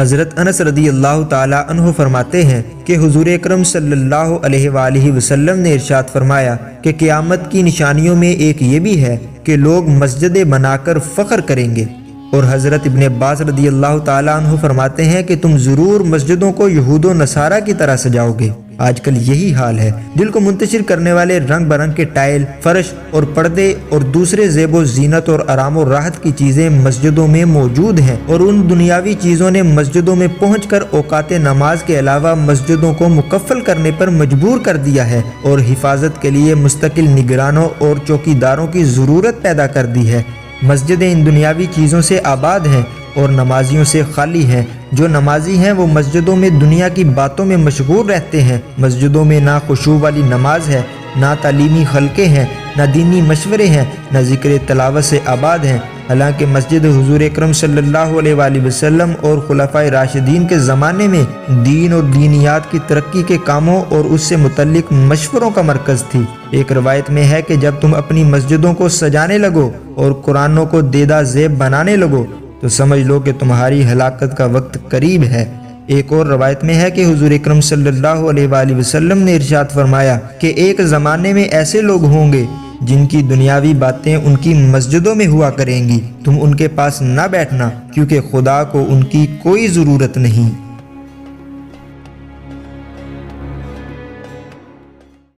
حضرت انس رضی اللہ تعالیٰ عنہ فرماتے ہیں کہ حضور اکرم صلی اللہ علیہ وآلہ وسلم نے ارشاد فرمایا کہ قیامت کی نشانیوں میں ایک یہ بھی ہے کہ لوگ مسجدیں بنا کر فخر کریں گے۔ اور حضرت ابن عباس رضی اللہ تعالیٰ عنہ فرماتے ہیں کہ تم ضرور مسجدوں کو یہود و نصارہ کی طرح سجاؤ گے۔ آج کل یہی حال ہے۔ دل کو منتشر کرنے والے رنگ برنگ کے ٹائل، فرش اور پردے اور دوسرے زیب و زینت اور آرام و راحت کی چیزیں مسجدوں میں موجود ہیں، اور ان دنیاوی چیزوں نے مسجدوں میں پہنچ کر اوقات نماز کے علاوہ مسجدوں کو مکفل کرنے پر مجبور کر دیا ہے، اور حفاظت کے لیے مستقل نگرانوں اور چوکیداروں کی ضرورت پیدا کر دی ہے۔ مسجدیں ان دنیاوی چیزوں سے آباد ہیں اور نمازیوں سے خالی ہیں۔ جو نمازی ہیں وہ مسجدوں میں دنیا کی باتوں میں مشغول رہتے ہیں۔ مسجدوں میں نہ خشوع والی نماز ہے، نہ تعلیمی حلقے ہیں، نہ دینی مشورے ہیں، نہ ذکر تلاوت سے آباد ہیں۔ حالانکہ مسجد حضور اکرم صلی اللہ علیہ وآلہ وسلم اور خلفائے راشدین کے زمانے میں دین اور دینیات کی ترقی کے کاموں اور اس سے متعلق مشوروں کا مرکز تھی۔ ایک روایت میں ہے کہ جب تم اپنی مسجدوں کو سجانے لگو اور قرآنوں کو دیدہ زیب بنانے لگو تو سمجھ لو کہ تمہاری ہلاکت کا وقت قریب ہے۔ ایک اور روایت میں ہے کہ حضور اکرم صلی اللہ علیہ وآلہ وسلم نے ارشاد فرمایا کہ ایک زمانے میں ایسے لوگ ہوں گے جن کی دنیاوی باتیں ان کی مسجدوں میں ہوا کریں گی، تم ان کے پاس نہ بیٹھنا کیونکہ خدا کو ان کی کوئی ضرورت نہیں۔